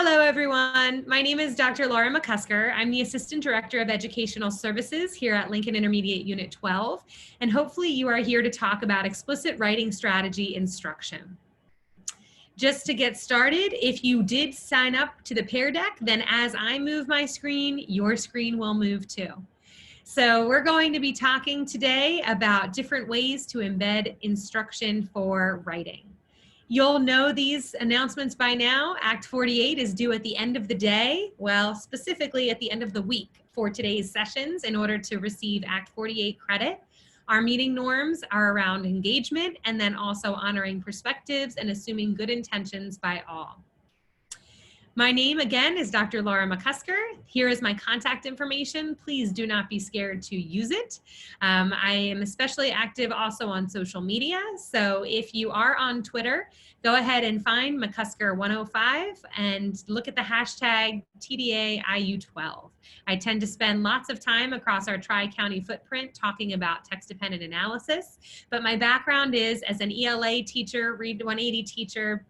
Hello, everyone. My name is Dr. Laura McCusker. I'm the Assistant Director of Educational Services here at Lincoln Intermediate Unit 12, and hopefully you are here to talk about explicit writing strategy instruction. Just to get started, if you did sign up to the Pear Deck, then as I move my screen, your screen will move too. So we're going to be talking today about different ways to embed instruction for writing. You'll know these announcements by now. Act 48 is due at the end of the day, well, specifically at the end of the week for today's sessions in order to receive Act 48 credit. Our meeting norms are around engagement and then also honoring perspectives and assuming good intentions by all. My name again is Dr. Laura McCusker. Here is my contact information. Please do not be scared to use it. I am especially active also on social media. So if you are on Twitter, go ahead and find McCusker105 and look at the hashtag TDAIU12. I tend to spend lots of time across our Tri-County footprint talking about text-dependent analysis, but my background is as an ELA teacher, Read 180 teacher,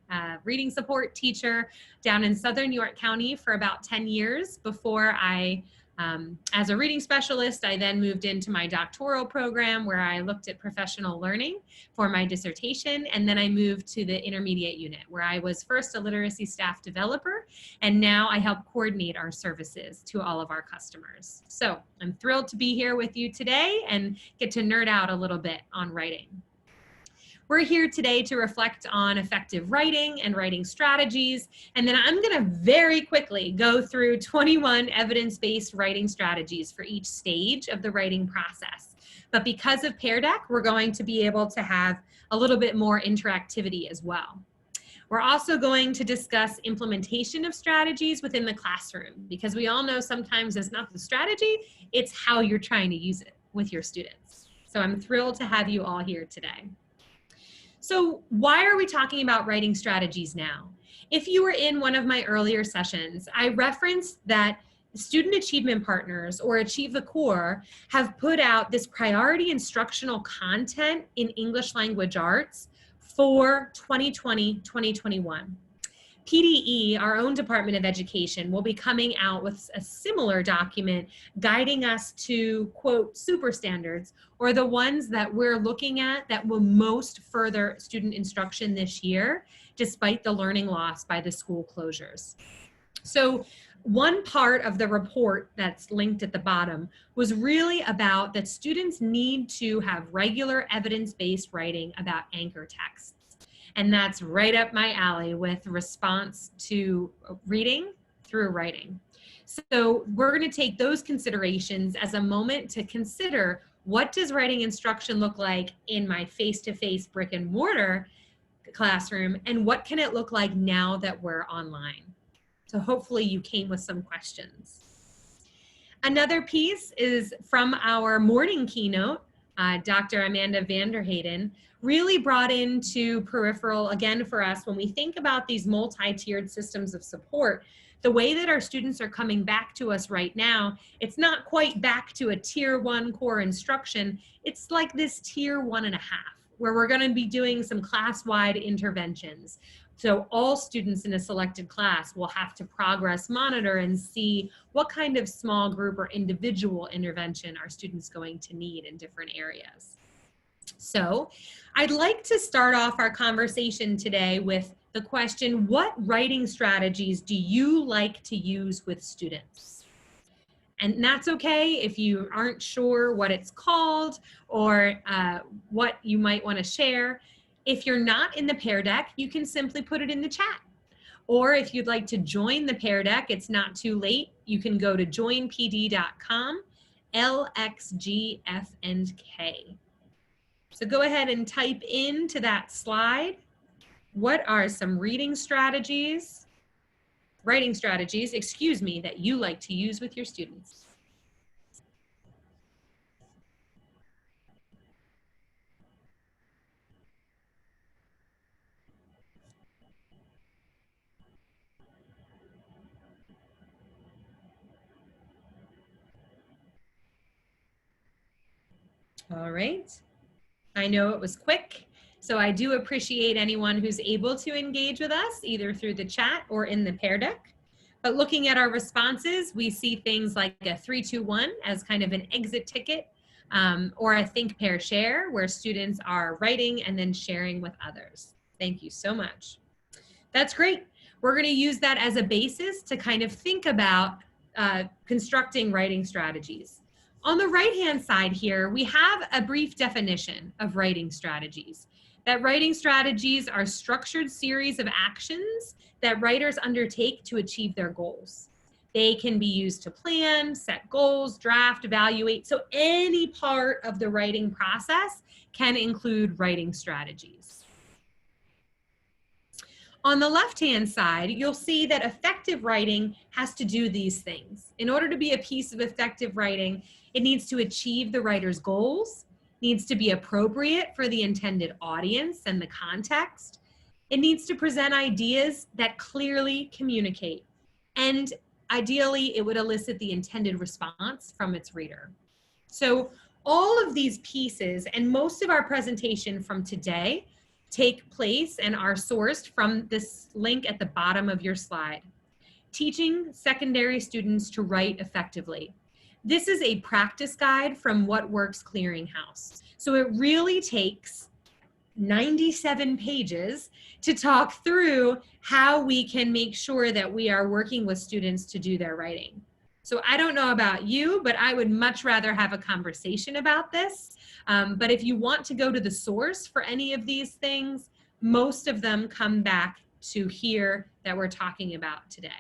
reading support teacher down in Southern York County for about 10 years before as a reading specialist, I then moved into my doctoral program where I looked at professional learning for my dissertation, and then I moved to the intermediate unit where I was first a literacy staff developer, and now I help coordinate our services to all of our customers. So I'm thrilled to be here with you today and get to nerd out a little bit on writing. We're here today to reflect on effective writing and writing strategies, and then I'm going to very quickly go through 21 evidence-based writing strategies for each stage of the writing process. But because of Pear Deck, we're going to be able to have a little bit more interactivity as well. We're also going to discuss implementation of strategies within the classroom, because we all know sometimes it's not the strategy, it's how you're trying to use it with your students. So I'm thrilled to have you all here today. So why are we talking about writing strategies now? If you were in one of my earlier sessions, I referenced that student achievement partners, or Achieve the Core, have put out this priority instructional content in English language arts for 2020-2021. PDE, our own Department of Education, will be coming out with a similar document guiding us to, quote, super standards, or the ones that we're looking at that will most further student instruction this year, despite the learning loss by the school closures. So one part of the report that's linked at the bottom was really about that students need to have regular evidence-based writing about anchor texts. And that's right up my alley with response to reading through writing. So we're going to take those considerations as a moment to consider, what does writing instruction look like in my face-to-face brick and mortar classroom, and what can it look like now that we're online? So hopefully you came with some questions. Another piece is from our morning keynote. Dr. Amanda Vanderheyden really brought into peripheral, again for us, when we think about these multi-tiered systems of support, the way that our students are coming back to us right now, it's not quite back to a tier 1 core instruction. It's like this tier 1.5, where we're going to be doing some class-wide interventions. So all students in a selected class will have to progress monitor and see what kind of small group or individual intervention are students going to need in different areas. So I'd like to start off our conversation today with the question, what writing strategies do you like to use with students? And that's okay if you aren't sure what it's called or what you might want to share. If you're not in the Pear Deck, you can simply put it in the chat. Or if you'd like to join the Pear Deck, it's not too late. You can go to joinpd.com, LXGF&K. So go ahead and type into that slide, what are some writing strategies, excuse me, that you like to use with your students? All right. I know it was quick, so I do appreciate anyone who's able to engage with us either through the chat or in the Pear Deck. But looking at our responses, we see things like a 3-2-1 as kind of an exit ticket, or a think, pair, share, where students are writing and then sharing with others. Thank you so much. That's great. We're going to use that as a basis to kind of think about constructing writing strategies. On the right-hand side here, we have a brief definition of writing strategies. That writing strategies are structured series of actions that writers undertake to achieve their goals. They can be used to plan, set goals, draft, evaluate. So any part of the writing process can include writing strategies. On the left-hand side, you'll see that effective writing has to do these things. In order to be a piece of effective writing, it needs to achieve the writer's goals, needs to be appropriate for the intended audience and the context. It needs to present ideas that clearly communicate. And ideally, it would elicit the intended response from its reader. So all of these pieces and most of our presentation from today take place and are sourced from this link at the bottom of your slide. Teaching secondary students to write effectively. This is a practice guide from What Works Clearinghouse. So it really takes 97 pages to talk through how we can make sure that we are working with students to do their writing. So I don't know about you, but I would much rather have a conversation about this. But if you want to go to the source for any of these things, most of them come back to here that we're talking about today.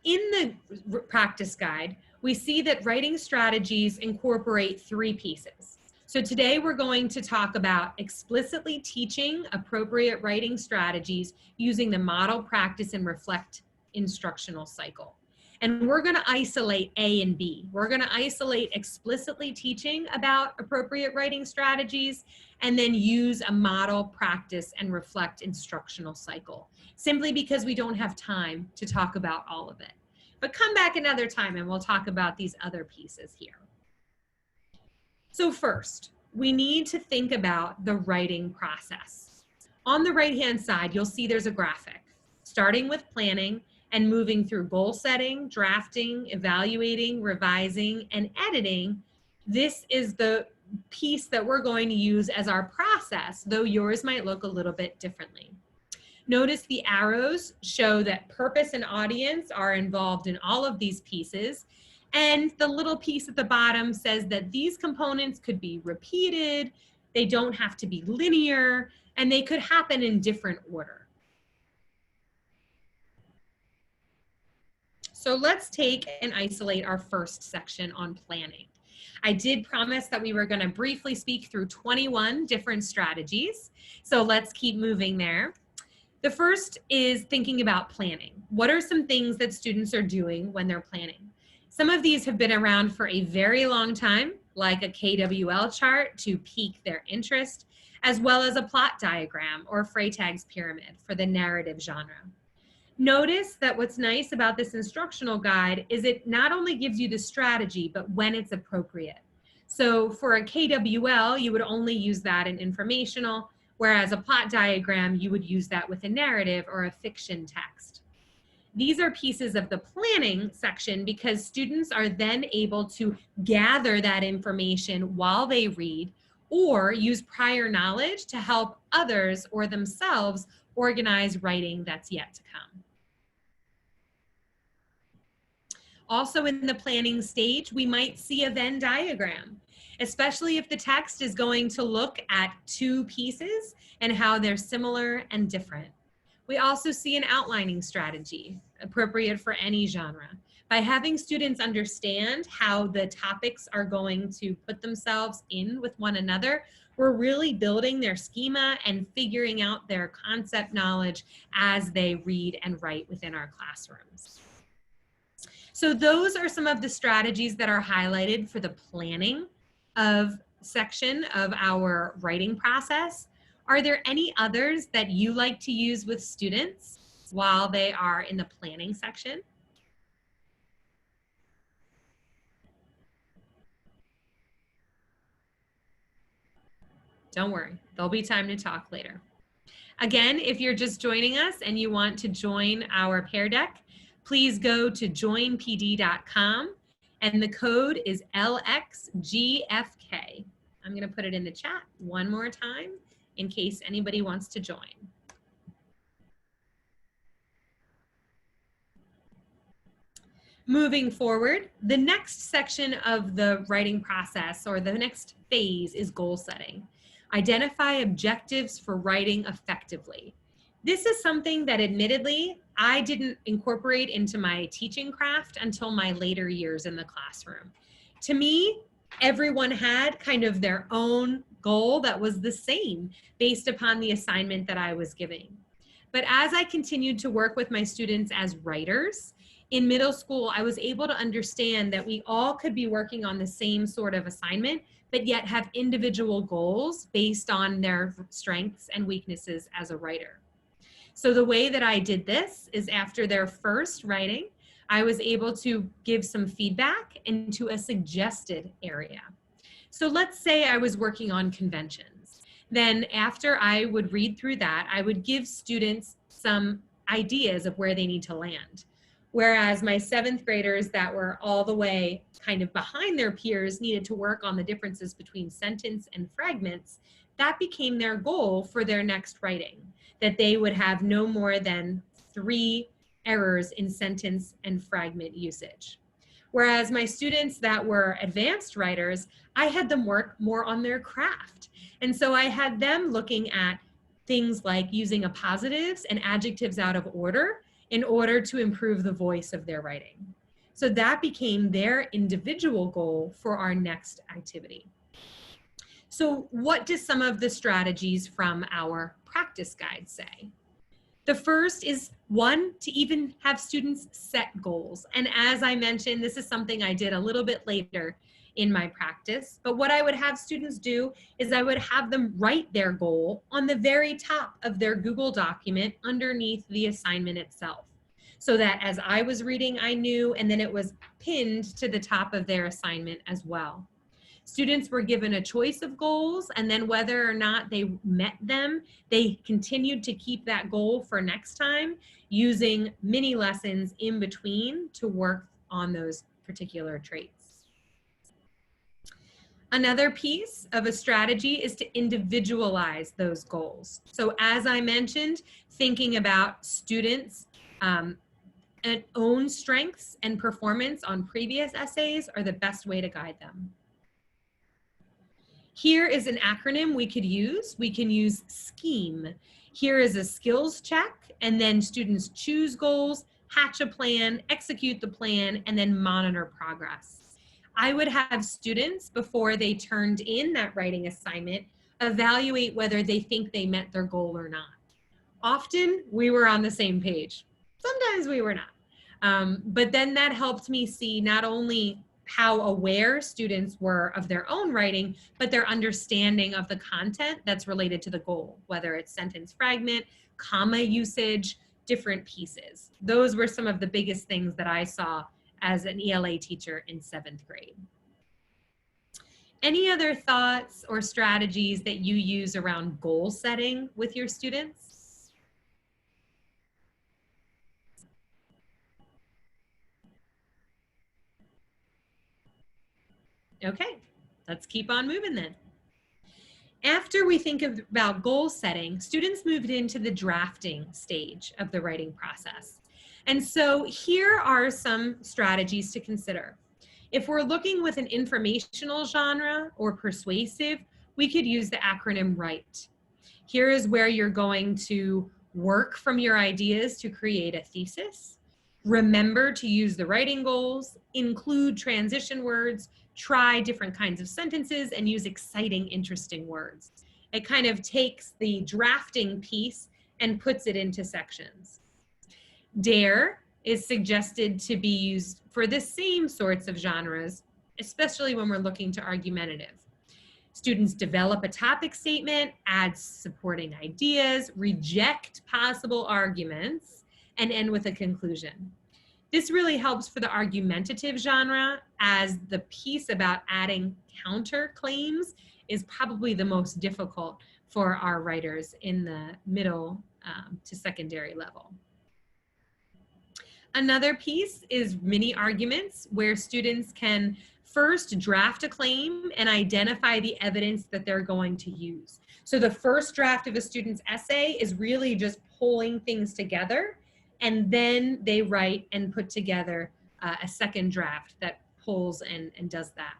In the practice guide, we see that writing strategies incorporate 3 pieces. So today we're going to talk about explicitly teaching appropriate writing strategies using the model, practice, and reflect instructional cycle. And we're going to isolate A and B. We're going to isolate explicitly teaching about appropriate writing strategies and then use a model, practice, and reflect instructional cycle, simply because we don't have time to talk about all of it. But come back another time and we'll talk about these other pieces here. So first, we need to think about the writing process. On the right-hand side, you'll see there's a graphic, starting with planning and moving through goal setting, drafting, evaluating, revising, and editing. This is the piece that we're going to use as our process, though yours might look a little bit differently. Notice the arrows show that purpose and audience are involved in all of these pieces. And the little piece at the bottom says that these components could be repeated, they don't have to be linear, and they could happen in different order. So let's take and isolate our first section on planning. I did promise that we were going to briefly speak through 21 different strategies. So let's keep moving there. The first is thinking about planning. What are some things that students are doing when they're planning? Some of these have been around for a very long time, like a KWL chart to pique their interest, as well as a plot diagram or Freytag's pyramid for the narrative genre. Notice that what's nice about this instructional guide is it not only gives you the strategy, but when it's appropriate. So for a KWL, you would only use that in informational, whereas a plot diagram, you would use that with a narrative or a fiction text. These are pieces of the planning section because students are then able to gather that information while they read or use prior knowledge to help others or themselves organize writing that's yet to come. Also in the planning stage, we might see a Venn diagram, especially if the text is going to look at 2 pieces and how they're similar and different. We also see an outlining strategy, appropriate for any genre. By having students understand how the topics are going to put themselves in with one another, we're really building their schema and figuring out their concept knowledge as they read and write within our classrooms. So those are some of the strategies that are highlighted for the planning of section of our writing process. Are there any others that you like to use with students while they are in the planning section? Don't worry, there'll be time to talk later. Again, if you're just joining us and you want to join our Pear Deck, please go to joinpd.com and the code is LXGFK. I'm going to put it in the chat one more time in case anybody wants to join. Moving forward, the next section of the writing process, or the next phase, is goal setting. Identify objectives for writing effectively. This is something that admittedly I didn't incorporate into my teaching craft until my later years in the classroom. To me, everyone had kind of their own goal that was the same based upon the assignment that I was giving. But as I continued to work with my students as writers, in middle school, I was able to understand that we all could be working on the same sort of assignment, but yet have individual goals based on their strengths and weaknesses as a writer. So the way that I did this is after their first writing, I was able to give some feedback into a suggested area. So let's say I was working on conventions. Then after I would read through that, I would give students some ideas of where they need to land. Whereas my 7th graders that were all the way kind of behind their peers needed to work on the differences between sentence and fragments, that became their goal for their next writing, that they would have no more than 3 errors in sentence and fragment usage. Whereas my students that were advanced writers, I had them work more on their craft. And so I had them looking at things like using appositives and adjectives out of order in order to improve the voice of their writing. So that became their individual goal for our next activity. So what do some of the strategies from our practice guide say? The first is, one, to even have students set goals. And as I mentioned, this is something I did a little bit later in my practice, but what I would have students do is I would have them write their goal on the very top of their Google document underneath the assignment itself, so that as I was reading, I knew, and then it was pinned to the top of their assignment as well. Students were given a choice of goals, and then whether or not they met them, they continued to keep that goal for next time, using mini lessons in between to work on those particular traits. Another piece of a strategy is to individualize those goals. So as I mentioned, thinking about students' own strengths and performance on previous essays are the best way to guide them. Here is an acronym we could use. We can use SCHEME. Here is a skills check, and then students choose goals, hatch a plan, execute the plan, and then monitor progress. I would have students, before they turned in that writing assignment, evaluate whether they think they met their goal or not. Often we were on the same page. Sometimes we were not. But then that helped me see not only how aware students were of their own writing, but their understanding of the content that's related to the goal, whether it's sentence fragment, comma usage, different pieces. Those were some of the biggest things that I saw as an ELA teacher in 7th grade. Any other thoughts or strategies that you use around goal setting with your students? Okay, let's keep on moving then. After we think about goal setting, students moved into the drafting stage of the writing process. And so here are some strategies to consider. If we're looking with an informational genre or persuasive, we could use the acronym WRITE. Here is where you're going to work from your ideas to create a thesis. Remember to use the writing goals, include transition words, try different kinds of sentences, and use exciting, interesting words. It kind of takes the drafting piece and puts it into sections. DARE is suggested to be used for the same sorts of genres, especially when we're looking to argumentative. Students develop a topic statement, add supporting ideas, reject possible arguments, and end with a conclusion. This really helps for the argumentative genre, as the piece about adding counterclaims is probably the most difficult for our writers in the middle to secondary level. Another piece is mini arguments, where students can first draft a claim and identify the evidence that they're going to use. So the first draft of a student's essay is really just pulling things together, and then they write and put together a second draft that pulls and does that.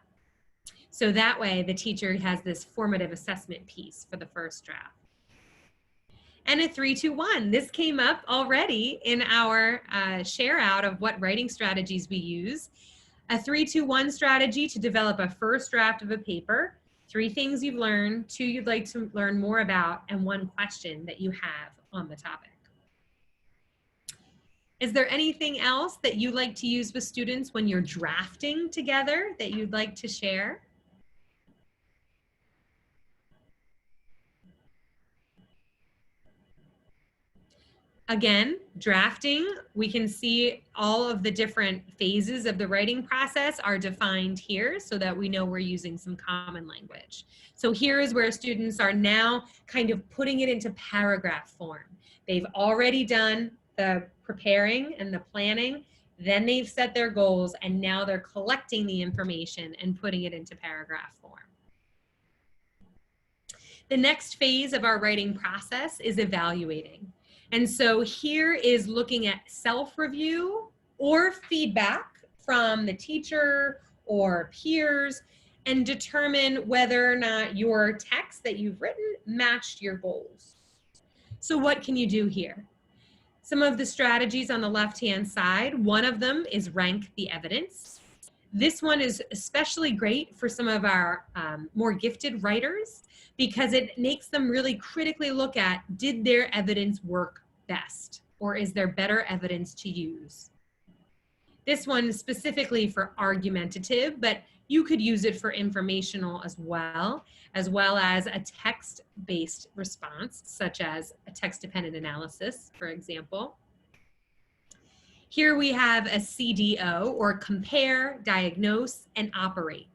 So that way the teacher has this formative assessment piece for the first draft. And a 3-2-1. This came up already in our share out of what writing strategies we use. A 3-2-1 strategy to develop a first draft of a paper, 3 things you've learned, 2 you'd like to learn more about, and 1 question that you have on the topic. Is there anything else that you like to use with students when you're drafting together that you'd like to share? Again, drafting, we can see all of the different phases of the writing process are defined here so that we know we're using some common language. So here is where students are now kind of putting it into paragraph form. They've already done the preparing and the planning, then they've set their goals, and now they're collecting the information and putting it into paragraph form. The next phase of our writing process is evaluating. And so here is looking at self-review or feedback from the teacher or peers and determine whether or not your text that you've written matched your goals. So what can you do here? Some of the strategies on the left-hand side, one of them is rank the evidence. This one is especially great for some of our more gifted writers because it makes them really critically look at, did their evidence work best, or is there better evidence to use? This one is specifically for argumentative, but you could use it for informational as well as a text-based response, such as a text-dependent analysis, for example. Here we have a CDO, or compare, diagnose, and operate,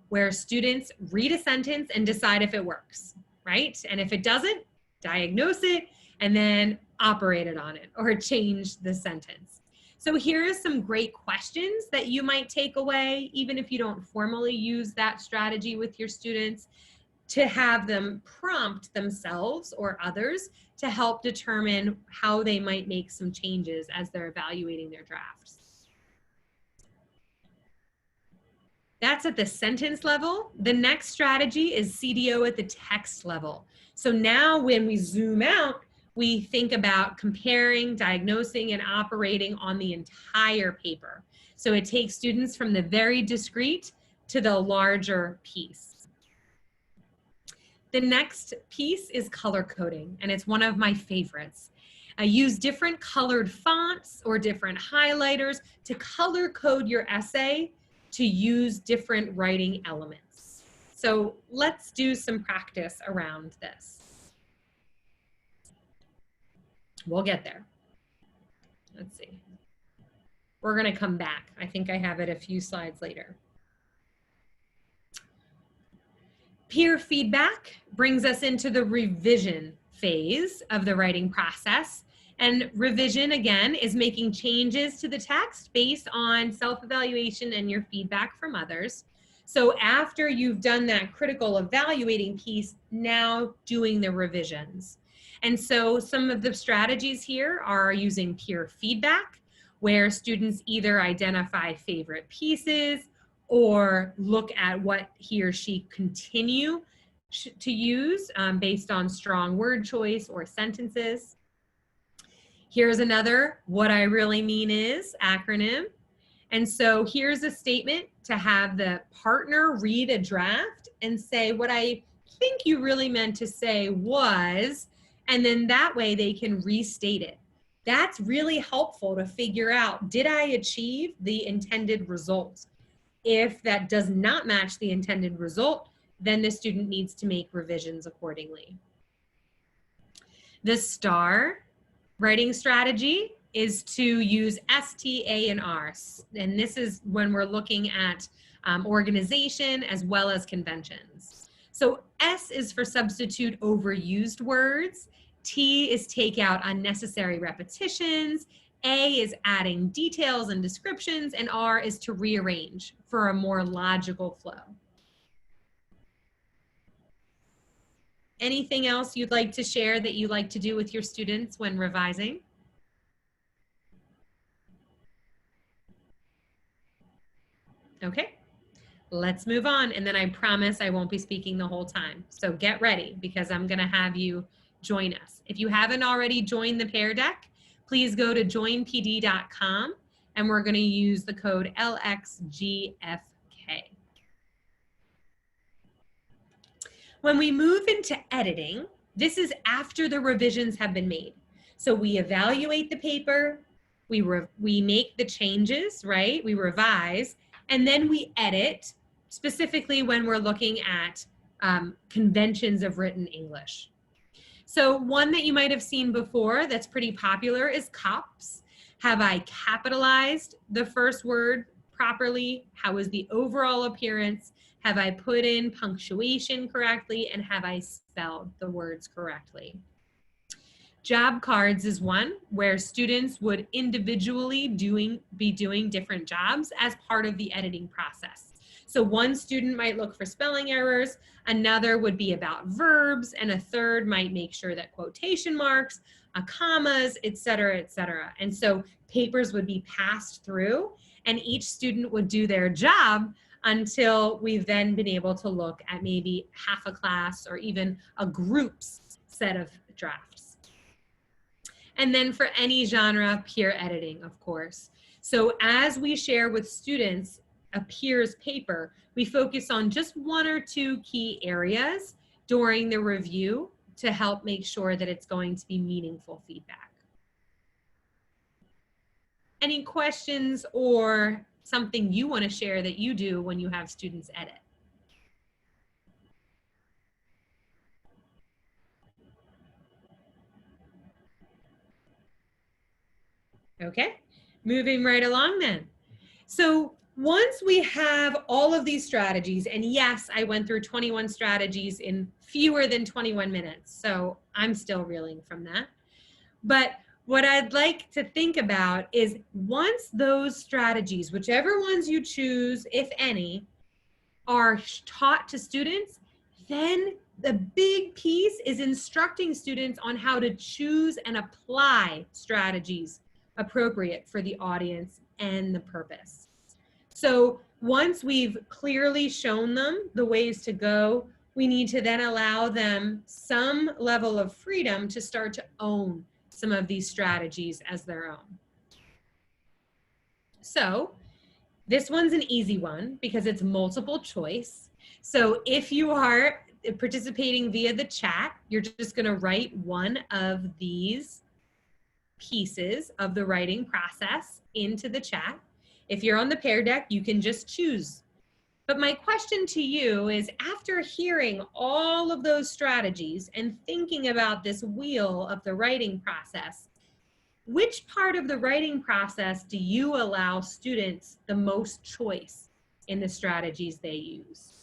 where students read a sentence and decide if it works, right? And if it doesn't, diagnose it and then operate it on it or change the sentence. So here are some great questions that you might take away, even if you don't formally use that strategy with your students, to have them prompt themselves or others to help determine how they might make some changes as they're evaluating their drafts. That's at the sentence level. The next strategy is CDO at the text level. So now when we zoom out, we think about comparing, diagnosing, and operating on the entire paper. So it takes students from the very discrete to the larger piece. The next piece is color coding, and it's one of my favorites. I use different colored fonts or different highlighters to color code your essay to use different writing elements. So let's do some practice around this. We'll get there. Let's see. We're going to come back. I think I have it a few slides later. Peer feedback brings us into the revision phase of the writing process. And revision, again, is making changes to the text based on self-evaluation and your feedback from others. So after you've done that critical evaluating piece, now doing the revisions. And so some of the strategies here are using peer feedback, where students either identify favorite pieces or look at what he or she continue to use based on strong word choice or sentences. Here's another "what I really mean is" acronym. And so here's a statement to have the partner read a draft and say, what I think you really meant to say was, and then that way they can restate it. That's really helpful to figure out, did I achieve the intended result? If that does not match the intended result, then the student needs to make revisions accordingly. The STAR writing strategy is to use S, T, A, and R. And this is when we're looking at organization as well as conventions. So S is for substitute overused words. T is take out unnecessary repetitions. A is adding details and descriptions, and R is to rearrange for a more logical flow. Anything else you'd like to share that you like to do with your students when revising? Okay, let's move on. And then I promise I won't be speaking the whole time. So get ready because I'm going to have you join us. If you haven't already joined the Pear Deck, please go to joinpd.com and we're going to use the code LXGFK. When we move into editing, this is after the revisions have been made. So we evaluate the paper, we make the changes, right? We revise, and then we edit, specifically when we're looking at conventions of written English. So one that you might have seen before that's pretty popular is COPS. Have I capitalized the first word properly? How is the overall appearance? Have I put in punctuation correctly? And have I spelled the words correctly? Job cards is one where students would individually be doing different jobs as part of the editing process. So one student might look for spelling errors, another would be about verbs, and a third might make sure that quotation marks, commas, et cetera, et cetera. And so papers would be passed through and each student would do their job until we've then been able to look at maybe half a class or even a group's set of drafts. And then for any genre, peer editing, of course. So as we share with students a peer's paper, we focus on just one or two key areas during the review to help make sure that it's going to be meaningful feedback. Any questions or something you want to share that you do when you have students edit? Okay, moving right along then. So once we have all of these strategies, and yes, I went through 21 strategies in fewer than 21 minutes, so I'm still reeling from that. But what I'd like to think about is once those strategies, whichever ones you choose, if any, are taught to students, then the big piece is instructing students on how to choose and apply strategies appropriate for the audience and the purpose. So once we've clearly shown them the ways to go, we need to then allow them some level of freedom to start to own some of these strategies as their own. So this one's an easy one because it's multiple choice. So if you are participating via the chat, you're just going to write one of these pieces of the writing process into the chat. If you're on the Pear Deck, you can just choose. But my question to you is, after hearing all of those strategies and thinking about this wheel of the writing process, which part of the writing process do you allow students the most choice in the strategies they use?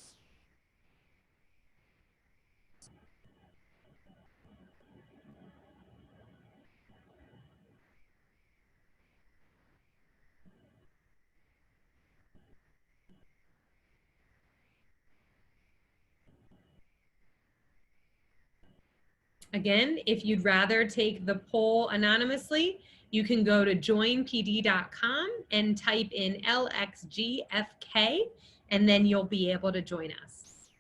Again, if you'd rather take the poll anonymously, you can go to joinpd.com and type in LXGFK, and then you'll be able to join us.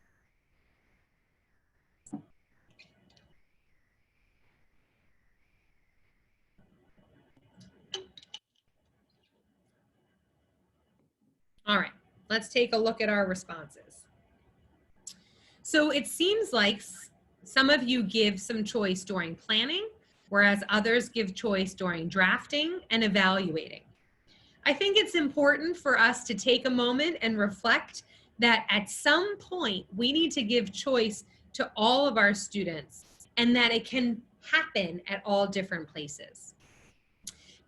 All right, let's take a look at our responses. So it seems like some of you give some choice during planning, whereas others give choice during drafting and evaluating. I think it's important for us to take a moment and reflect that at some point we need to give choice to all of our students and that it can happen at all different places.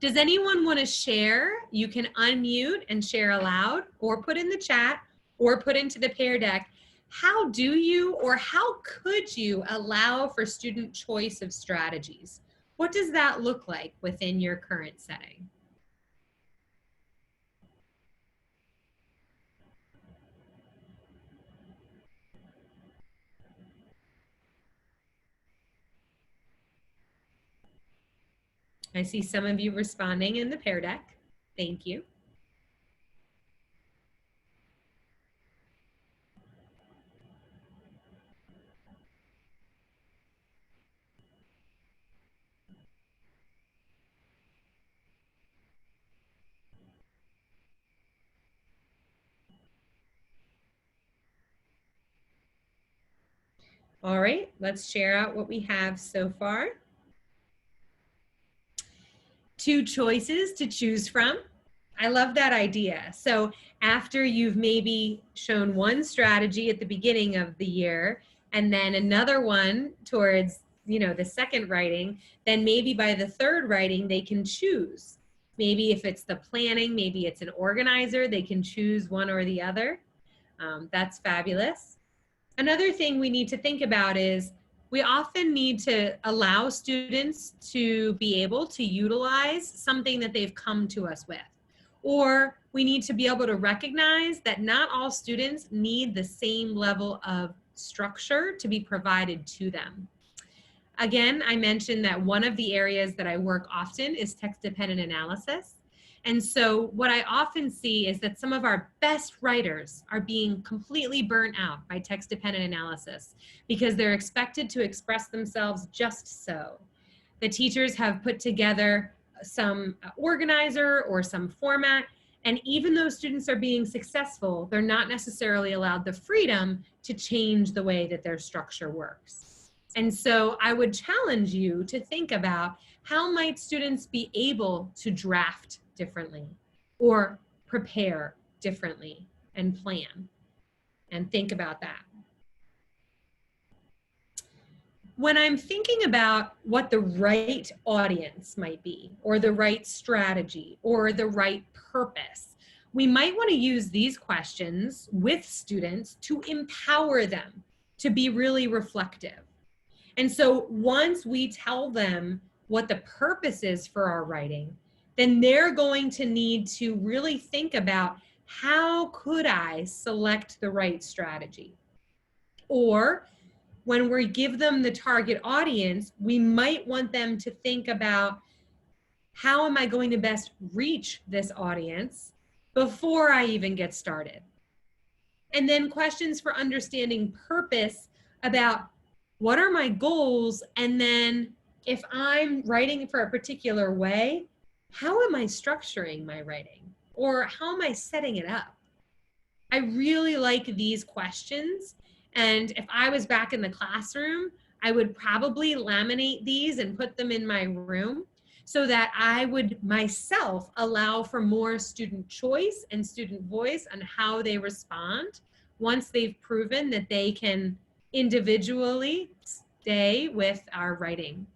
Does anyone want to share? You can unmute and share aloud or put in the chat or put into the Pear Deck how do you or how could you allow for student choice of strategies? What does that look like within your current setting? I see some of you responding in the Pear Deck. Thank you. All right, let's share out what we have so far. 2 choices to choose from. I love that idea. So after you've maybe shown one strategy at the beginning of the year and then another one towards, the second writing, then maybe by the third writing, they can choose. Maybe if it's the planning, maybe it's an organizer, they can choose one or the other. That's fabulous. Another thing we need to think about is we often need to allow students to be able to utilize something that they've come to us with. Or we need to be able to recognize that not all students need the same level of structure to be provided to them. Again, I mentioned that one of the areas that I work often is text-dependent analysis. And so what I often see is that some of our best writers are being completely burnt out by text-dependent analysis because they're expected to express themselves just so. The teachers have put together some organizer or some format, and even though students are being successful, they're not necessarily allowed the freedom to change the way that their structure works. And so I would challenge you to think about how might students be able to draft differently or prepare differently and plan and think about that. When I'm thinking about what the right audience might be or the right strategy or the right purpose, we might want to use these questions with students to empower them to be really reflective. And so once we tell them what the purpose is for our writing, then they're going to need to really think about how could I select the right strategy? Or when we give them the target audience, we might want them to think about how am I going to best reach this audience before I even get started? And then questions for understanding purpose about what are my goals? And then if I'm writing for a particular way, how am I structuring my writing? Or how am I setting it up? I really like these questions. And if I was back in the classroom, I would probably laminate these and put them in my room so that I would myself allow for more student choice and student voice on how they respond once they've proven that they can individually stay with our writing.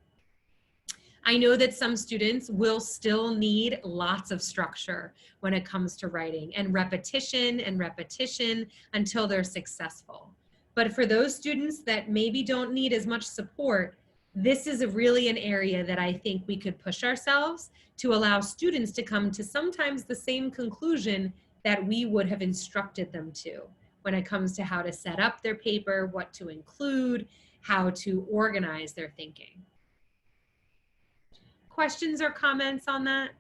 I know that some students will still need lots of structure when it comes to writing and repetition until they're successful. But for those students that maybe don't need as much support, this is really an area that I think we could push ourselves to allow students to come to sometimes the same conclusion that we would have instructed them to when it comes to how to set up their paper, what to include, how to organize their thinking. Questions or comments on that?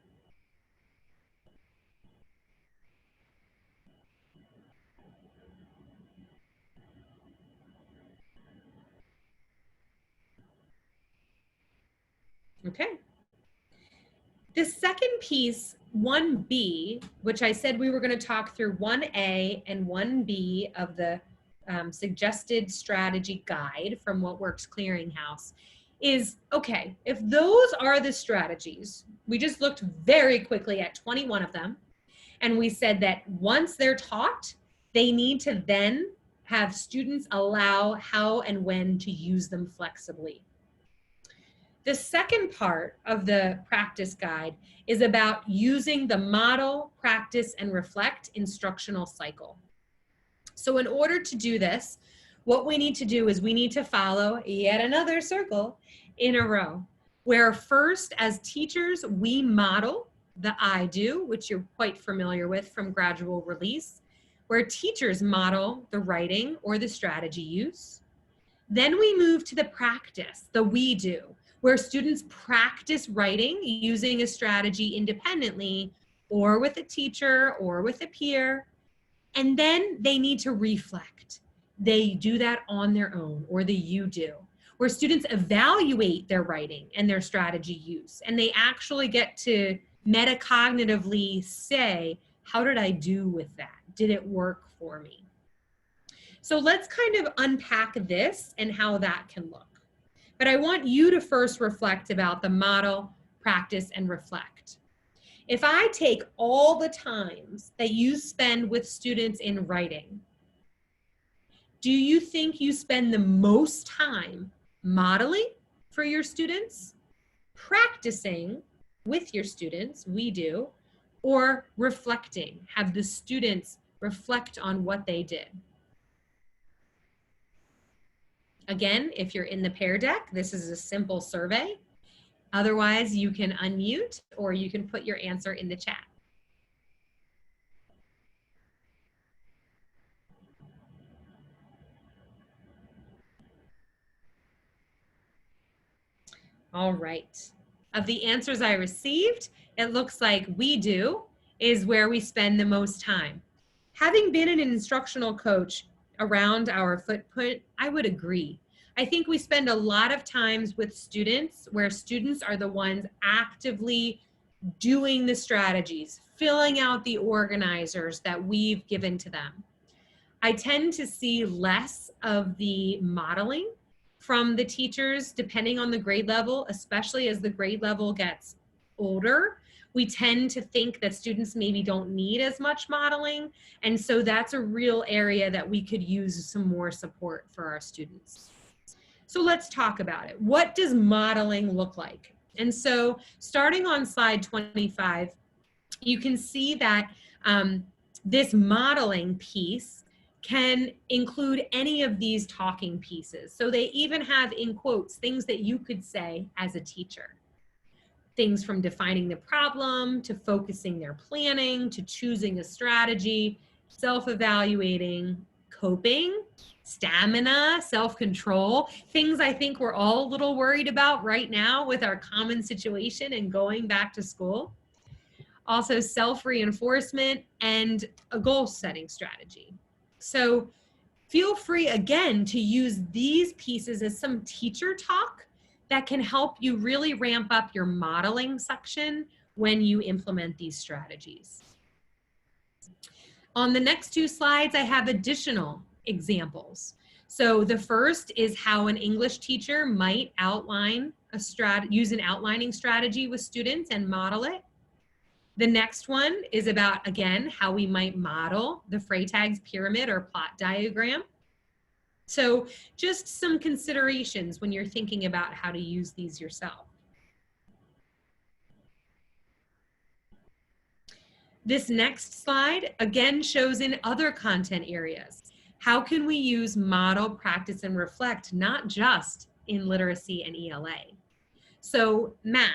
Okay. The second piece, 1B, which I said we were going to talk through 1A and 1B of the suggested strategy guide from What Works Clearinghouse, is, okay, if those are the strategies, we just looked very quickly at 21 of them, and we said that once they're taught, they need to then have students allow how and when to use them flexibly. The second part of the practice guide is about using the model, practice, and reflect instructional cycle. So in order to do this, what we need to do is we need to follow yet another circle in a row, where first, as teachers, we model the I do, which you're quite familiar with from gradual release, where teachers model the writing or the strategy use. Then we move to the practice, the we do, where students practice writing using a strategy independently or with a teacher or with a peer. And then they need to reflect. They do that on their own, or the you do, where students evaluate their writing and their strategy use. And they actually get to metacognitively say, how did I do with that? Did it work for me? So let's kind of unpack this and how that can look. But I want you to first reflect about the model, practice, and reflect. If I take all the times that you spend with students in writing, do you think you spend the most time modeling for your students, practicing with your students, we do, or reflecting, have the students reflect on what they did? Again, if you're in the Pear Deck, this is a simple survey. Otherwise, you can unmute or you can put your answer in the chat. All right. Of the answers I received, it looks like we do is where we spend the most time. Having been an instructional coach around our footprint, I would agree. I think we spend a lot of times with students where students are the ones actively doing the strategies, filling out the organizers that we've given to them. I tend to see less of the modeling from the teachers depending on the grade level, especially as the grade level gets older. We tend to think that students maybe don't need as much modeling. And so that's a real area that we could use some more support for our students. So let's talk about it. What does modeling look like? And so starting on slide 25, you can see that this modeling piece can include any of these talking pieces. So they even have in quotes things that you could say as a teacher. Things from defining the problem, to focusing their planning, to choosing a strategy, self-evaluating, coping, stamina, self-control, things I think we're all a little worried about right now with our common situation and going back to school. Also self-reinforcement and a goal-setting strategy. So feel free again to use these pieces as some teacher talk that can help you really ramp up your modeling section when you implement these strategies. On the next two slides, I have additional examples. So the first is how an English teacher might outline use an outlining strategy with students and model it. The next one is about, again, how we might model the Freytag's pyramid or plot diagram. So just some considerations when you're thinking about how to use these yourself. This next slide, again, shows in other content areas. How can we use model, practice, and reflect, not just in literacy and ELA? So math,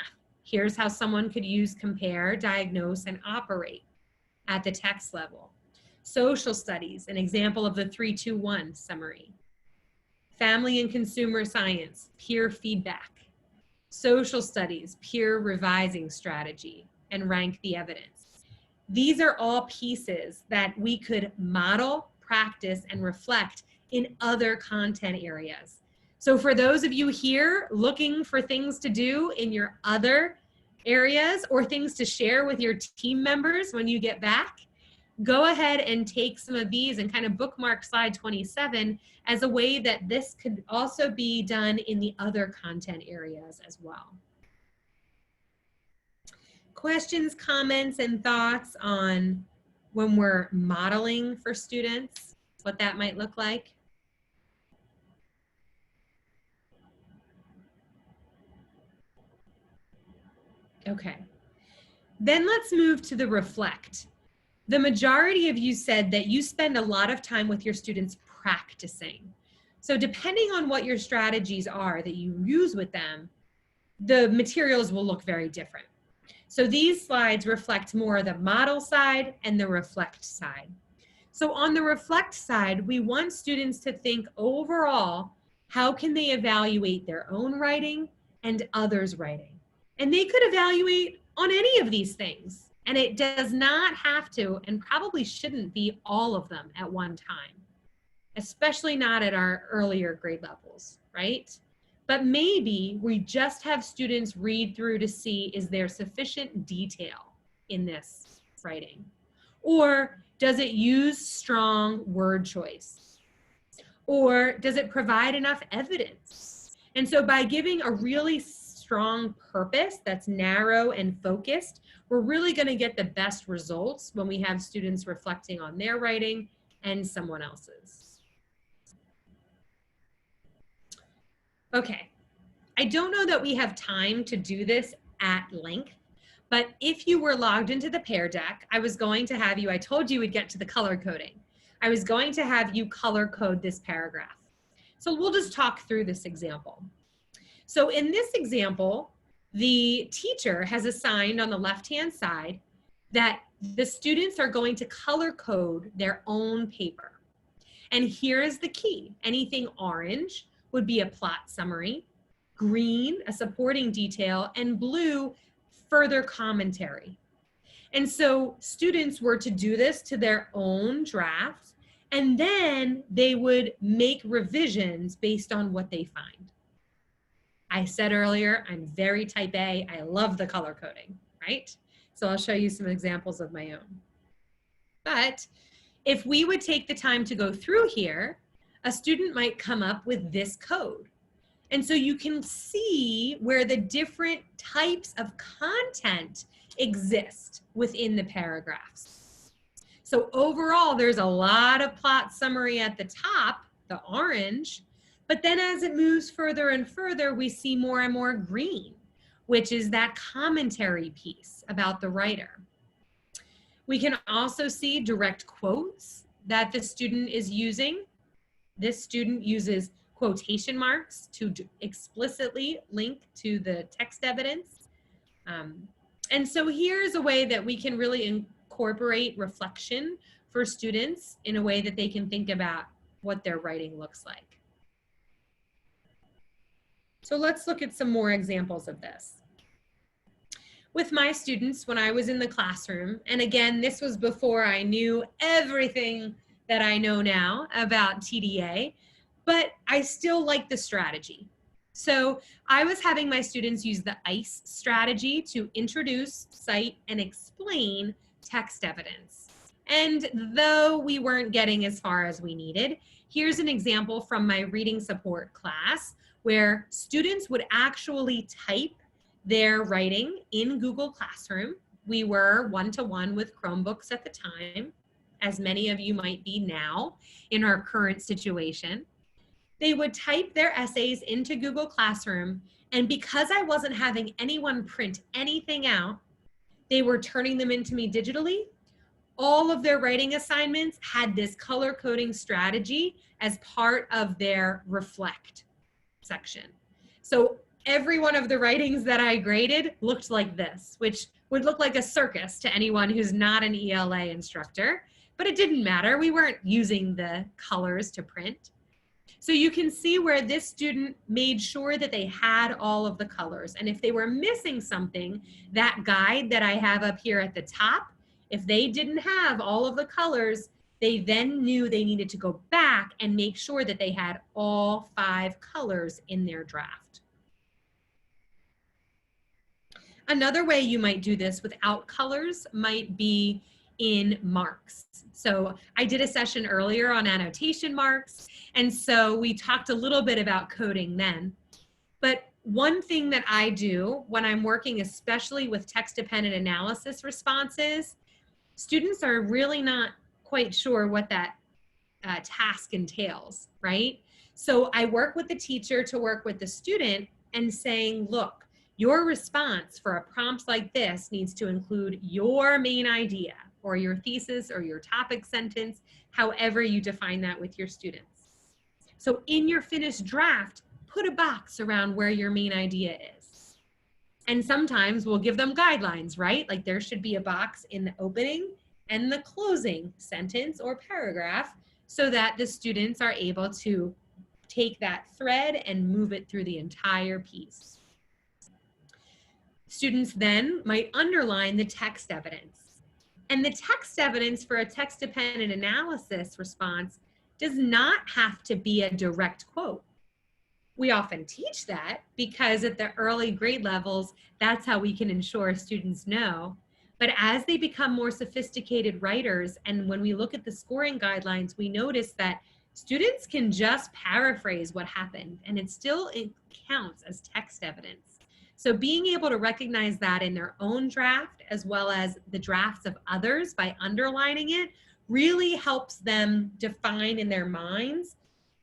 here's how someone could use compare, diagnose, and operate at the text level. Social studies, an example of the 3-2-1 summary. Family and consumer science, peer feedback. Social studies, peer revising strategy, and rank the evidence. These are all pieces that we could model, practice, and reflect in other content areas. So for those of you here looking for things to do in your other areas or things to share with your team members when you get back, go ahead and take some of these and kind of bookmark slide 27 as a way that this could also be done in the other content areas as well. Questions, comments, and thoughts on when we're modeling for students, what that might look like? Okay. Then let's move to the reflect. The majority of you said that you spend a lot of time with your students practicing. So depending on what your strategies are that you use with them, the materials will look very different. So these slides reflect more the model side and the reflect side. So on the reflect side, we want students to think overall, how can they evaluate their own writing and others' writing? And they could evaluate on any of these things. And it does not have to, and probably shouldn't be all of them at one time, especially not at our earlier grade levels, right? But maybe we just have students read through to see, is there sufficient detail in this writing? Or does it use strong word choice? Or does it provide enough evidence? And so by giving a really strong purpose that's narrow and focused, we're really going to get the best results when we have students reflecting on their writing and someone else's. Okay, I don't know that we have time to do this at length, but if you were logged into the Pear Deck, I was going to have you, I told you we'd get to the color coding. I was going to have you color code this paragraph. So we'll just talk through this example. So in this example, the teacher has assigned on the left-hand side that the students are going to color code their own paper. And here is the key. Anything orange would be a plot summary, green, a supporting detail, and blue, further commentary. And so students were to do this to their own draft, and then they would make revisions based on what they find. I said earlier, I'm very type A. I love the color coding, right? So I'll show you some examples of my own. But if we would take the time to go through here, a student might come up with this code. And so you can see where the different types of content exist within the paragraphs. So overall, there's a lot of plot summary at the top, the orange, but then as it moves further and further, we see more and more green, which is that commentary piece about the writer. We can also see direct quotes that the student is using. This student uses quotation marks to explicitly link to the text evidence. And so here's a way that we can really incorporate reflection for students in a way that they can think about what their writing looks like. So let's look at some more examples of this. With my students, when I was in the classroom, and again, this was before I knew everything that I know now about TDA, but I still like the strategy. So I was having my students use the ICE strategy to introduce, cite, and explain text evidence. And though we weren't getting as far as we needed, here's an example from my reading support class where students would actually type their writing in Google Classroom. We were one-to-one with Chromebooks at the time, as many of you might be now in our current situation. They would type their essays into Google Classroom, and because I wasn't having anyone print anything out, they were turning them into me digitally. All of their writing assignments had this color coding strategy as part of their reflect section. So every one of the writings that I graded looked like this, which would look like a circus to anyone who's not an ELA instructor, but it didn't matter. We weren't using the colors to print. So you can see where this student made sure that they had all of the colors. And if they were missing something, that guide that I have up here at the top, if they didn't have all of the colors, they then knew they needed to go back and make sure that they had all 5 colors in their draft. Another way you might do this without colors might be in marks. So I did a session earlier on annotation marks, and so we talked a little bit about coding then. But one thing that I do when I'm working especially with text-dependent analysis responses, students are really not quite sure what that task entails, right? So I work with the teacher to work with the student and saying, look, your response for a prompt like this needs to include your main idea. or your thesis or your topic sentence, however you define that with your students. So in your finished draft, put a box around where your main idea is. And sometimes we'll give them guidelines, right? Like there should be a box in the opening and the closing sentence or paragraph so that the students are able to take that thread and move it through the entire piece. Students then might underline the text evidence. And the text evidence for a text-dependent analysis response does not have to be a direct quote. We often teach that because at the early grade levels, that's how we can ensure students know. But as they become more sophisticated writers, and when we look at the scoring guidelines, we notice that students can just paraphrase what happened, and it counts as text evidence. So being able to recognize that in their own draft, as well as the drafts of others by underlining it, really helps them define in their minds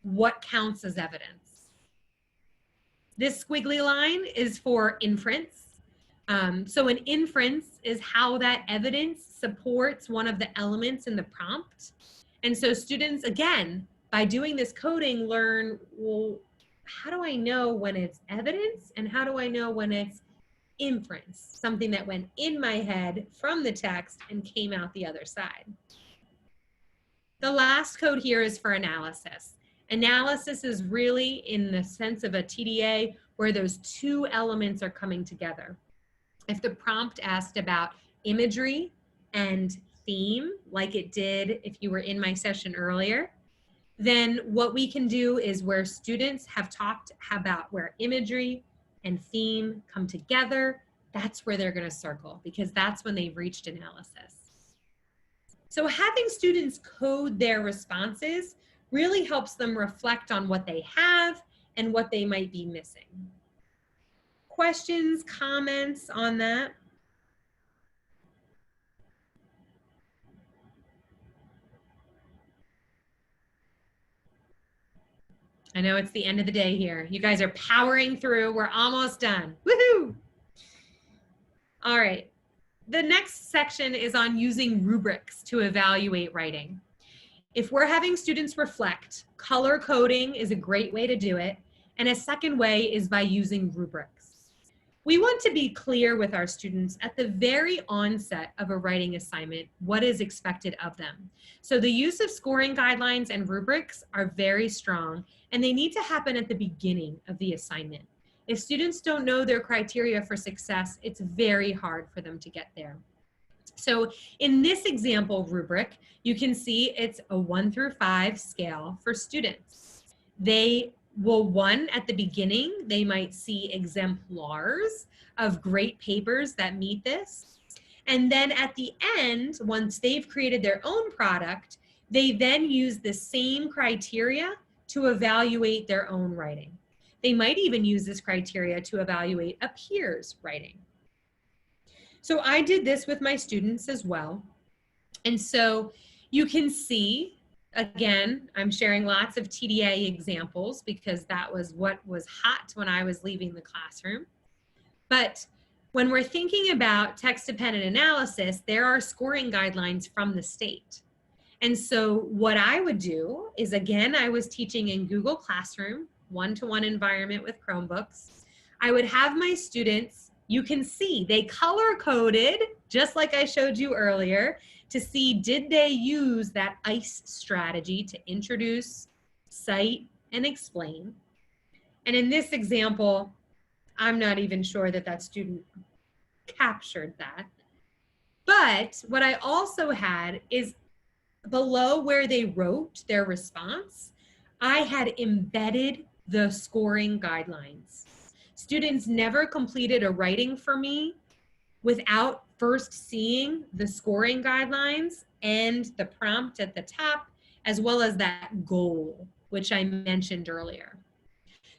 what counts as evidence. This squiggly line is for inference. So an inference is how that evidence supports one of the elements in the prompt. And so students, again, by doing this coding, learn, well, how do I know when it's evidence and how do I know when it's inference, something that went in my head from the text and came out the other side. The last code here is for analysis. Analysis is really in the sense of a TDA where those two elements are coming together. If the prompt asked about imagery and theme, like it did if you were in my session earlier, then what we can do is where students have talked about where imagery and theme come together, that's where they're going to circle because that's when they've reached analysis. So having students code their responses really helps them reflect on what they have and what they might be missing. Questions, comments on that? I know it's the end of the day here. You guys are powering through. We're almost done. Woohoo! All right. The next section is on using rubrics to evaluate writing. If we're having students reflect, color coding is a great way to do it. And a second way is by using rubrics. We want to be clear with our students at the very onset of a writing assignment what is expected of them. So the use of scoring guidelines and rubrics are very strong, and they need to happen at the beginning of the assignment. If students don't know their criteria for success, it's very hard for them to get there. So in this example rubric, you can see it's a 1 through 5 scale for students. They will, at the beginning, they might see exemplars of great papers that meet this. And then at the end, once they've created their own product, they then use the same criteria to evaluate their own writing. They might even use this criteria to evaluate a peer's writing. So I did this with my students as well. And so you can see, again, I'm sharing lots of TDA examples because that was what was hot when I was leaving the classroom. But when we're thinking about text-dependent analysis, there are scoring guidelines from the state. And so what I would do is, again, I was teaching in Google Classroom, one-to-one environment with Chromebooks. I would have my students, you can see they color coded, just like I showed you earlier, to see did they use that ICE strategy to introduce, cite, and explain. And in this example, I'm not even sure that that student captured that. But what I also had is below where they wrote their response, I had embedded the scoring guidelines. Students never completed a writing for me without first seeing the scoring guidelines and the prompt at the top, as well as that goal, which I mentioned earlier.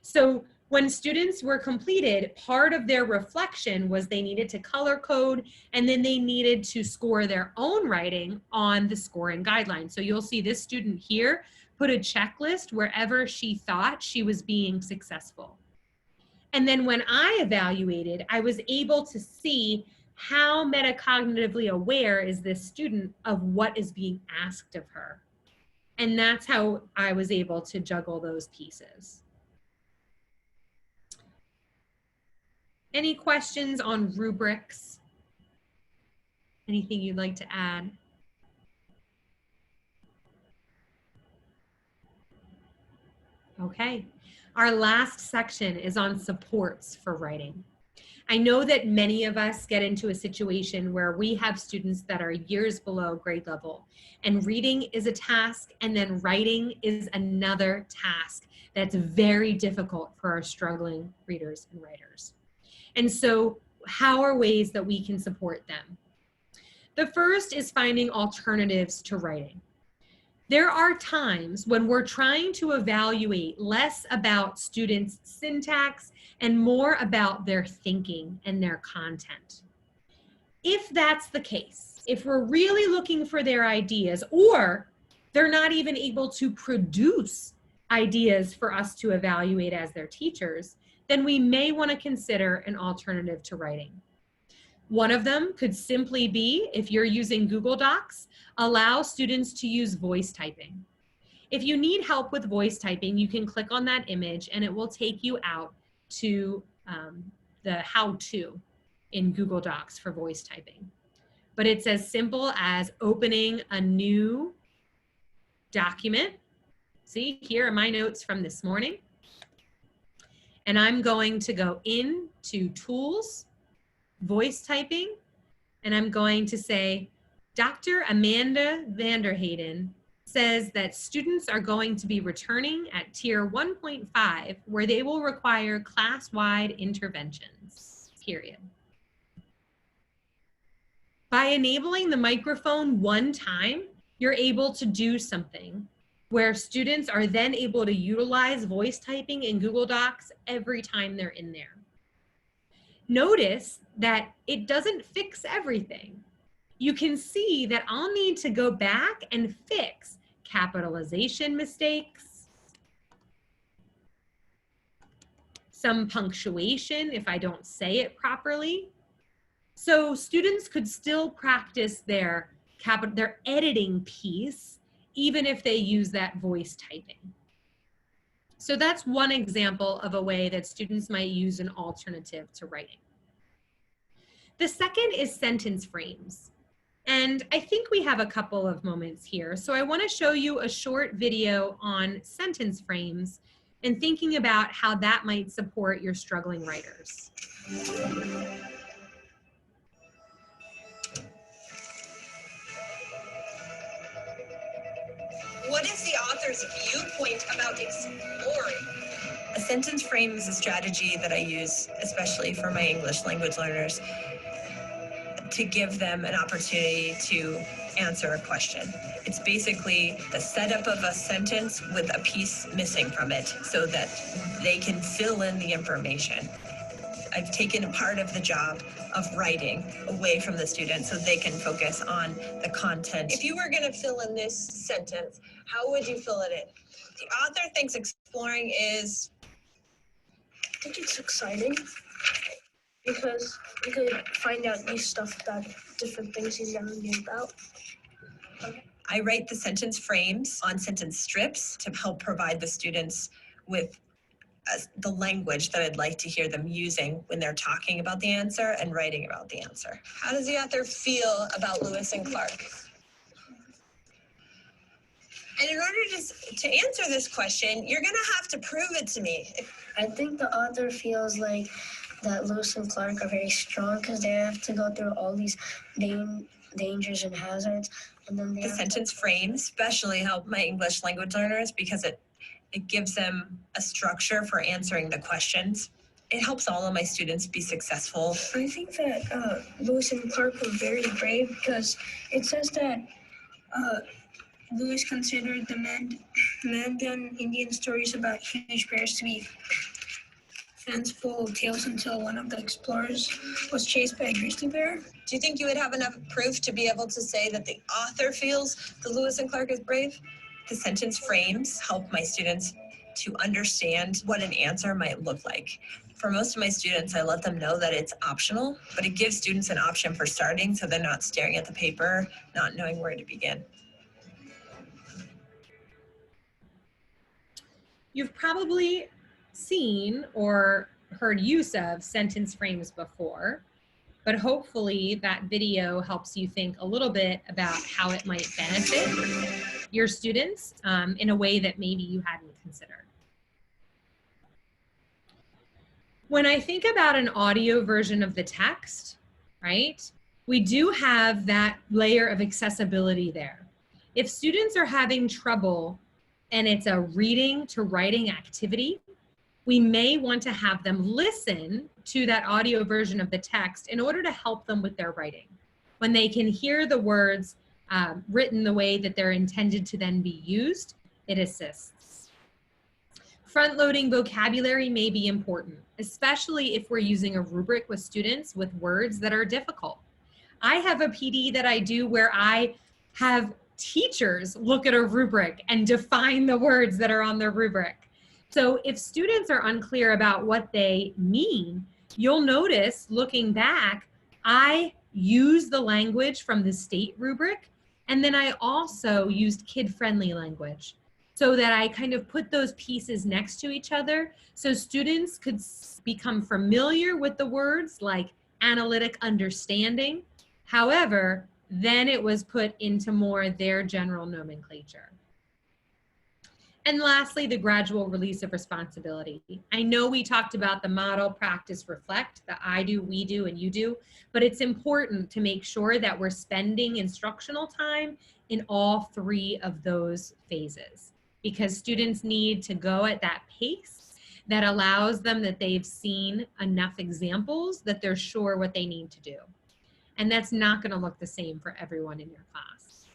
So when students were completed, part of their reflection was they needed to color code, and then they needed to score their own writing on the scoring guidelines. So you'll see this student here put a checklist wherever she thought she was being successful. And then when I evaluated, I was able to see How metacognitively aware is this student of what is being asked of her? And that's how I was able to juggle those pieces. Any questions on rubrics? Anything you'd like to add? Okay, our last section is on supports for writing. I know that many of us get into a situation where we have students that are years below grade level, and reading is a task, and then writing is another task that's very difficult for our struggling readers and writers. And so, how are ways that we can support them? The first is finding alternatives to writing. There are times when we're trying to evaluate less about students' syntax and more about their thinking and their content. If that's the case, if we're really looking for their ideas, or they're not even able to produce ideas for us to evaluate as their teachers, then we may want to consider an alternative to writing. One of them could simply be, if you're using Google Docs, allow students to use voice typing. If you need help with voice typing, you can click on that image and it will take you out to the how-to in Google Docs for voice typing. But it's as simple as opening a new document. See, here are my notes from this morning. And I'm going to go into Tools, Voice Typing, and I'm going to say, Dr. Amanda Vanderhayden says that students are going to be returning at tier 1.5, where they will require class-wide interventions, period. By enabling the microphone one time, you're able to do something where students are then able to utilize voice typing in Google Docs every time they're in there. Notice that it doesn't fix everything. You can see that I'll need to go back and fix capitalization mistakes, some punctuation if I don't say it properly. So students could still practice their editing piece, even if they use that voice typing. So that's one example of a way that students might use an alternative to writing. The second is sentence frames. And I think we have a couple of moments here. So I want to show you a short video on sentence frames and thinking about how that might support your struggling writers. What is the author's viewpoint about exploring? A sentence frame is a strategy that I use, especially for my English language learners, to give them an opportunity to answer a question. It's basically the setup of a sentence with a piece missing from it so that they can fill in the information. I've taken a part of the job of writing away from the students so they can focus on the content. If you were going to fill in this sentence, how would you fill it in? The author thinks exploring is... I think it's exciting because you could find out new stuff about different things you never knew about. I write the sentence frames on sentence strips to help provide the students with the language that I'd like to hear them using when they're talking about the answer and writing about the answer. How does the author feel about Lewis and Clark? And in order to answer this question, you're going to have to prove it to me. I think the author feels like that Lewis and Clark are very strong because they have to go through all these dangers and hazards. And then the sentence frames especially help my English language learners because it gives them a structure for answering the questions. It helps all of my students be successful. I think that Lewis and Clark were very brave because it says that Lewis considered the Mandan Indian stories about huge bears to be fanciful tales until one of the explorers was chased by a grizzly bear. Do you think you would have enough proof to be able to say that the author feels that Lewis and Clark is brave? The sentence frames help my students to understand what an answer might look like. For most of my students, I let them know that it's optional, but it gives students an option for starting so they're not staring at the paper, not knowing where to begin. You've probably seen or heard use of sentence frames before, but hopefully that video helps you think a little bit about how it might benefit your students in a way that maybe you hadn't considered. When I think about an audio version of the text, right, we do have that layer of accessibility there. If students are having trouble and it's a reading to writing activity, we may want to have them listen to that audio version of the text in order to help them with their writing. When they can hear the words written the way that they're intended to then be used, it assists. Front-loading vocabulary may be important, especially if we're using a rubric with students with words that are difficult. I have a PD that I do where I have teachers look at a rubric and define the words that are on the rubric. So if students are unclear about what they mean, you'll notice looking back, I use the language from the state rubric, and then I also used kid-friendly language so that I kind of put those pieces next to each other so students could become familiar with the words like analytic understanding. However, then it was put into more their general nomenclature. And lastly, the gradual release of responsibility. I know we talked about the model, practice, reflect, the I do, we do, and you do, but it's important to make sure that we're spending instructional time in all three of those phases, because students need to go at that pace that allows them that they've seen enough examples that they're sure what they need to do. And that's not going to look the same for everyone in your class.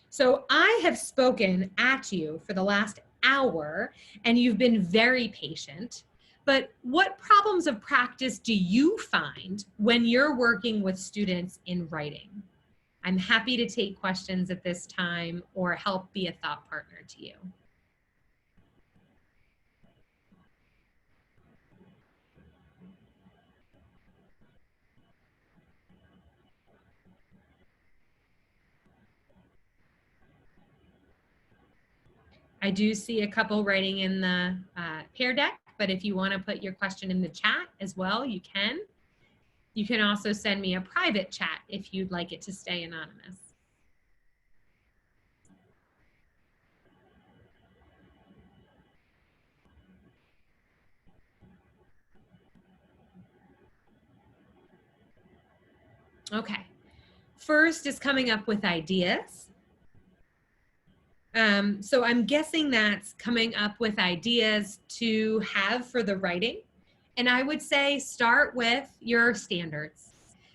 So I have spoken at you for the last hour and you've been very patient, but what problems of practice do you find when you're working with students in writing? I'm happy to take questions at this time or help be a thought partner to you. I do see a couple writing in the Pear Deck, but if you want to put your question in the chat as well, you can. You can also send me a private chat if you'd like it to stay anonymous. Okay, first is coming up with ideas. So I'm guessing that's coming up with ideas to have for the writing. And I would say start with your standards.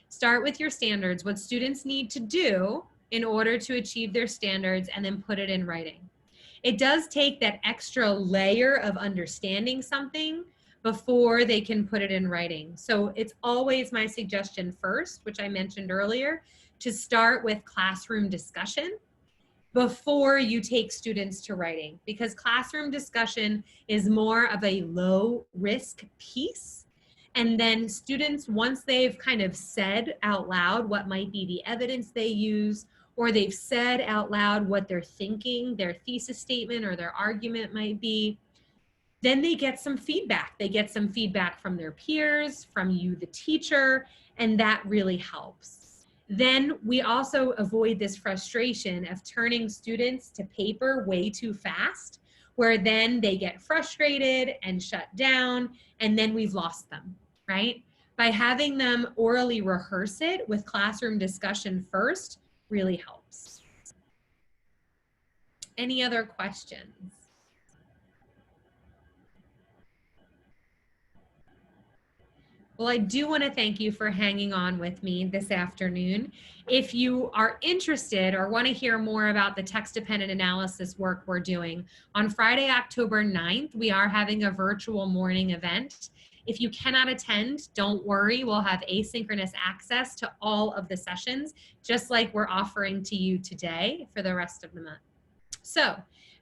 Start with your standards, what students need to do in order to achieve their standards, and then put it in writing. It does take that extra layer of understanding something before they can put it in writing. So it's always my suggestion first, which I mentioned earlier, to start with classroom discussion before you take students to writing, because classroom discussion is more of a low risk piece. And then students, once they've kind of said out loud what might be the evidence they use, or they've said out loud what they're thinking, their thesis statement or their argument might be, then they get some feedback. They get some feedback from their peers, from you, the teacher, and that really helps. Then we also avoid this frustration of turning students to paper way too fast, where then they get frustrated and shut down, and then we've lost them, right? By having them orally rehearse it with classroom discussion first really helps. Any other questions? Well, I do want to thank you for hanging on with me this afternoon. If you are interested or want to hear more about the text-dependent analysis work we're doing, on Friday, October 9th, we are having a virtual morning event. If you cannot attend, don't worry, we'll have asynchronous access to all of the sessions, just like we're offering to you today for the rest of the month. So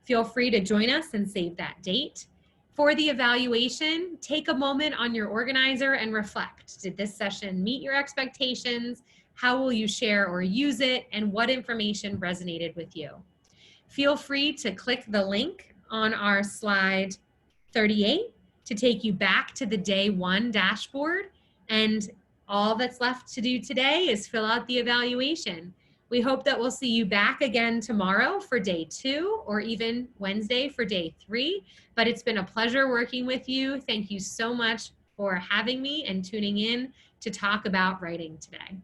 Feel free to join us and save that date. For the evaluation, take a moment on your organizer and reflect. Did this session meet your expectations? How will you share or use it? And what information resonated with you? Feel free to click the link on our slide 38 to take you back to the day 1 dashboard. And all that's left to do today is fill out the evaluation. We hope that we'll see you back again tomorrow for day 2 or even Wednesday for day 3. But it's been a pleasure working with you. Thank you so much for having me and tuning in to talk about writing today.